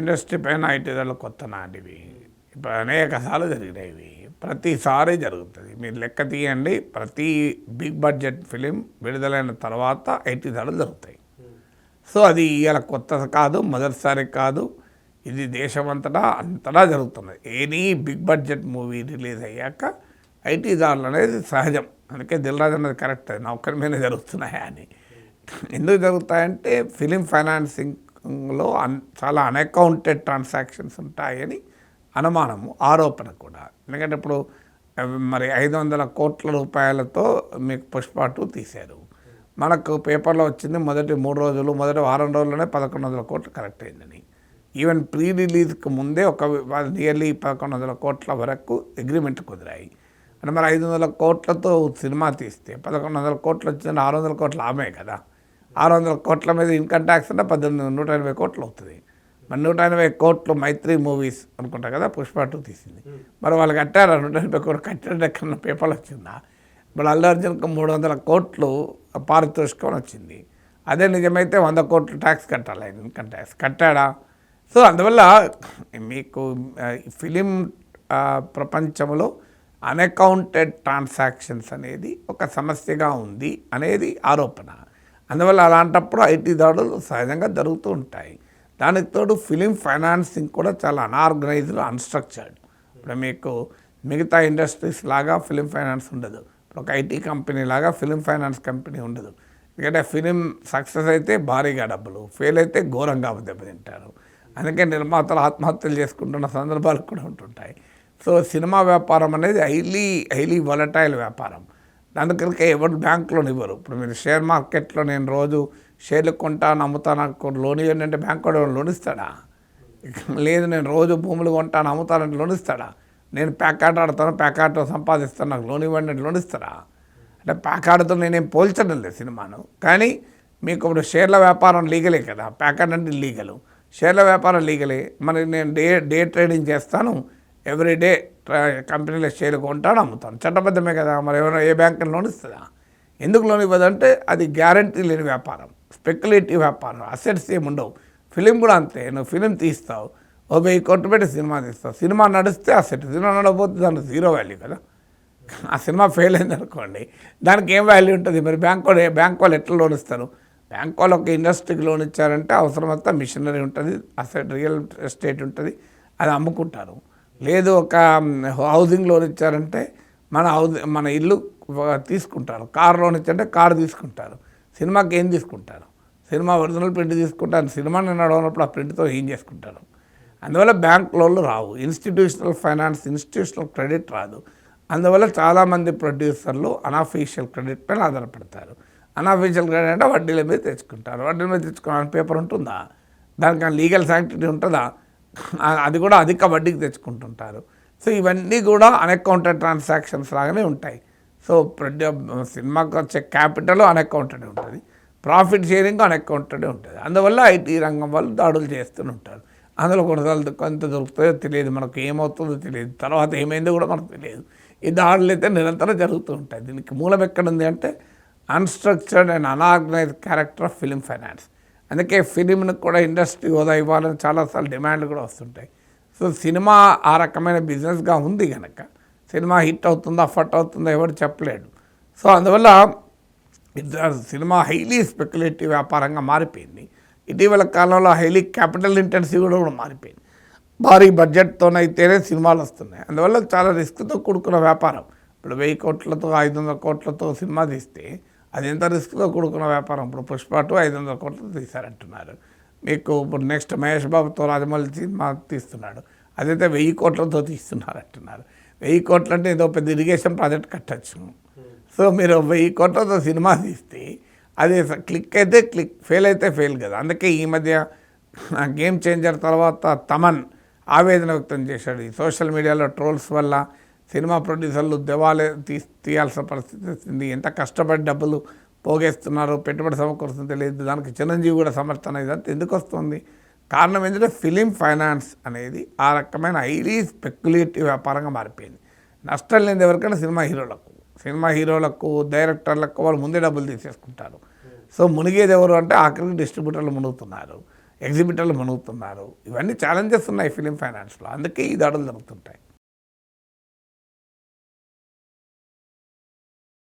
Industry పైన ఐటీలో కొత్త నాటివి ఇప్పుడు అనేక సార్లు జరిగినాయి. ఇవి ప్రతిసారి జరుగుతుంది. మీరు లెక్క తీయండి, ప్రతి బిగ్ బడ్జెట్ ఫిలిం విడుదలైన తర్వాత ఐటీ దాడులు జరుగుతాయి. సో అది ఇలా కొత్త కాదు, మొదటిసారి కాదు. ఇది దేశమంతటా అంతటా జరుగుతున్నది. Any big budget movie release అయ్యాక ఐటీ దాడులు అనేది సహజం. అందుకే దిల్రాజు అన్నది కరెక్ట్, నా ఒక్కరి మీద జరుగుతున్నాయా అని. ఎందుకు జరుగుతాయంటే ఫిలిం ఫైనాన్సింగ్లో చాలా అన్అకౌంటెడ్ ట్రాన్సాక్షన్స్ ఉంటాయని అనుమానము, ఆరోపణ కూడా. ఎందుకంటే ఇప్పుడు మరి 500 కోట్ల రూపాయలతో మీకు పుష్ప 2 తీశారు. మనకు పేపర్లో వచ్చింది మొదటి 3 రోజులు, మొదటి వారం రోజుల్లోనే 1100 కోట్లు కరెక్ట్ అయిందని. ఈవెన్ ప్రీ రిలీజ్కి ముందే ఒక నియర్లీ 1100 కోట్ల వరకు అగ్రిమెంట్ కుదిరాయి. అంటే మరి 500 కోట్లతో సినిమా తీస్తే 1100 కోట్లు వచ్చిందంటే 600 కోట్ల ఆమె కదా. 600 కోట్ల మీద ఇన్కమ్ ట్యాక్స్ అంటే 180 కోట్లు అవుతుంది. మరి 180 కోట్లు మైత్రి మూవీస్ అనుకుంటా కదా పుష్ప 2 తీసింది. మరి వాళ్ళు కట్టారా 180 కోట్లు? కట్టిన కన్నా పేపర్లు వచ్చిందా? ఇప్పుడు అల్లు అర్జున్కి 300 కోట్లు పారితోషికం వచ్చింది. అదే నిజమైతే 100 కోట్లు ట్యాక్స్ కట్టాలి, ఇన్కమ్ ట్యాక్స్ కట్టాడా? సో అందువల్ల మీకు ఫిలిం ప్రపంచంలో అన్అకౌంటెడ్ ట్రాన్సాక్షన్స్ అనేది ఒక సమస్యగా ఉంది అనేది ఆరోపణ. అందువల్ల అలాంటప్పుడు ఐటీ దాడులు సహజంగా జరుగుతూ ఉంటాయి. దానికి తోడు ఫిలిం ఫైనాన్సింగ్ కూడా చాలా అన్ఆర్గనైజ్డ్, అన్స్ట్రక్చర్డ్. ఇప్పుడు మీకు మిగతా ఇండస్ట్రీస్ లాగా ఫిలిం ఫైనాన్స్ ఉండదు. ఇప్పుడు ఒక ఐటీ కంపెనీ లాగా ఫిలిం ఫైనాన్స్ కంపెనీ ఉండదు. ఎందుకంటే ఫిలిం సక్సెస్ అయితే భారీగా డబ్బులు, ఫెయిల్ అయితే ఘోరంగా దెబ్బతింటారు. అందుకే నిర్మాతలు ఆత్మహత్యలు చేసుకుంటున్న సందర్భాలు కూడా ఉంటుంటాయి. సో సినిమా వ్యాపారం అనేది హైలీ వలటైల్ వ్యాపారం. అందుకనికే ఎవరు బ్యాంకులోని ఇవ్వరు. ఇప్పుడు మీరు షేర్ మార్కెట్లో నేను రోజు షేర్లు కొంటాను, అమ్ముతాను, నాకు లోన్ ఇవ్వండి అంటే బ్యాంకు కూడా లోన్ ఇస్తాడా? లేదు, నేను రోజు భూములు కొంటాను, అమ్ముతానంటే లోన్ ఇస్తాడా? నేను ప్యాకాట్ ఆడతాను, ప్యాకాట్తో సంపాదిస్తాను, నాకు లోన్ ఇవ్వండి అంటే లోన్ ఇస్తాడా? అంటే ప్యాకాట్తో నేనేం పోల్చడం లేదు సినిమాను. కానీ మీకు ఇప్పుడు షేర్ల వ్యాపారం లీగలే కదా, ప్యాకాట్ అంటే లీగలు, షేర్ల వ్యాపారం లీగలే. మరి నేను డే ట్రేడింగ్ చేస్తాను, ఎవ్రీడే కంపెనీలో షేర్లు కొంటాను, అమ్ముతాను, చట్టబద్ధమే కదా. మరి ఎవరైనా ఏ బ్యాంకుని లోన్ ఇస్తుందా? ఎందుకు లోన్ ఇవ్వదంటే అది గ్యారంటీ లేని వ్యాపారం, స్పెక్యులేటివ్ వ్యాపారం, అసెట్స్ ఏమి ఉండవు. ఫిలిం కూడా అంతే. నువ్వు ఫిలిం తీస్తావు, 1000 కోట్లు పెట్టి సినిమా తీస్తావు, సినిమా నడిస్తే అసెట్, సినిమా నడకపోతే దానికి జీరో వాల్యూ కదా. ఆ సినిమా ఫెయిల్ అయింది అనుకోండి, దానికి ఏం వాల్యూ ఉంటుంది? మరి బ్యాంక్ వాళ్ళు ఎట్లా లోన్ ఇస్తారు? బ్యాంక్ వాళ్ళు ఒక ఇండస్ట్రీకి లోన్ ఇచ్చారంటే అవసరమంతా మిషనరీ ఉంటుంది, అసెట్ రియల్ ఎస్టేట్ ఉంటుంది, అది అమ్ముకుంటారు. లేదు ఒక హౌసింగ్ లోన్ ఇచ్చారంటే మన ఇల్లు తీసుకుంటారు. కార్ లోన్ ఇచ్చారంటే కారు తీసుకుంటారు. సినిమాకి ఏం తీసుకుంటారు? సినిమా ఒరిజినల్ ప్రింట్ తీసుకుంటారు. సినిమాని నడవనప్పుడు ఆ ప్రింట్తో ఏం చేసుకుంటారు? అందువల్ల బ్యాంక్ లోన్లు రావు. ఇన్స్టిట్యూషనల్ ఫైనాన్స్, ఇన్స్టిట్యూషనల్ క్రెడిట్ రాదు. అందువల్ల చాలామంది ప్రొడ్యూసర్లు అన్అఫీషియల్ క్రెడిట్ పైన ఆధారపడతారు. అన్అఫీషియల్ క్రెడిట్ అంటే వడ్డీల మీద తెచ్చుకుంటారు. వడ్డీల మీద తెచ్చుకోవాలని పేపర్ ఉంటుందా? దానికి లీగల్ శాంక్టిటీ ఉంటుందా? అది కూడా అధిక వడ్డీకి తెచ్చుకుంటుంటారు. సో ఇవన్నీ కూడా అన్అకౌంటెడ్ ట్రాన్సాక్షన్స్ లాగానే ఉంటాయి. సో సినిమాకి వచ్చే క్యాపిటల్ అన్అకౌంటెడ్ ఉంటుంది, ప్రాఫిట్ షేరింగ్ అన్అకౌంటెడ్ ఉంటుంది. అందువల్ల ఐటీ రంగం వాళ్ళు దాడులు చేస్తుంటారు. అందులో కొంత దొరుకుతుందో తెలియదు, మనకు ఏమవుతుందో తెలియదు, తర్వాత ఏమైందో కూడా మనకు తెలియదు. ఈ దాడులు అయితే నిరంతరం జరుగుతూ ఉంటాయి. దీనికి మూలం ఎక్కడుంది అంటే unstructured and unorganised character of film finance. అందుకే ఫిలింకి కూడా ఇండస్ట్రీ హోదా ఇవ్వాలని చాలాసార్లు డిమాండ్లు కూడా వస్తుంటాయి. సో సినిమా ఆ రకమైన బిజినెస్గా ఉంది కనుక సినిమా హిట్ అవుతుందా ఫట్ అవుతుందా ఎవరు చెప్పలేడు. సో అందువల్ల సినిమా హైలీ స్పెక్యులేటివ్ వ్యాపారంగా మారిపోయింది. ఇటీవల కాలంలో హైలీ క్యాపిటల్ ఇంటెన్సివ్ కూడా మారిపోయింది. భారీ బడ్జెట్తోనైతేనే సినిమాలు వస్తున్నాయి. అందువల్ల చాలా రిస్క్తో కూడుకున్న వ్యాపారం. ఇప్పుడు 1000 కోట్లతో 500 కోట్లతో సినిమా తీస్తే అది ఎంత రిస్క్తో కూడుకున్న వ్యాపారం. ఇప్పుడు పుష్ప 2 500 కోట్లతో తీశారంటున్నారు. మీకు ఇప్పుడు నెక్స్ట్ మహేష్ బాబుతో రాజమౌళి సినిమా తీస్తున్నాడు, అదైతే 1000 కోట్లతో తీస్తున్నారు అంటున్నారు. 1000 కోట్లు అంటే ఏదో పెద్ద ఇరిగేషన్ ప్రాజెక్ట్ కట్టచ్చు. సో మీరు 1000 కోట్లతో సినిమా తీస్తే అది క్లిక్ అయితే క్లిక్, ఫెయిల్ అయితే ఫెయిల్ కదా. అందుకే ఈ మధ్య గేమ్ చేంజర్ తర్వాత తమన్ ఆవేదన వ్యక్తం చేశాడు. ఈ సోషల్ మీడియాలో ట్రోల్స్ వల్ల సినిమా ప్రొడ్యూసర్లు దివాళే తీయాల్సిన పరిస్థితి వస్తుంది. ఎంత కష్టపడి డబ్బులు పోగేస్తున్నారు, పెట్టుబడి సమకూరుతుందో తెలియదు. దానికి చిరంజీవి కూడా సమర్థన ఇదంతా ఎందుకు వస్తుంది? కారణం ఏంటంటే ఫిలిం ఫైనాన్స్ అనేది ఆ రకమైన హైలీ స్పెక్యులేటివ్ వ్యాపారంగా మారిపోయింది. నష్టం లేనిది ఎవరికైనా సినిమా హీరోలకు డైరెక్టర్లకు వాళ్ళు ముందే డబ్బులు తీసేసుకుంటారు. సో మునిగేది ఎవరు అంటే ఆఖరికి డిస్ట్రిబ్యూటర్లు మునుగుతున్నారు. ఎగ్జిబిటర్లు మునుగుతున్నారు. ఇవన్నీ ఛాలెంజెస్ ఉన్నాయి ఫిలిం ఫైనాన్స్లో, అందుకే ఈ దాడులు జరుగుతుంటాయి.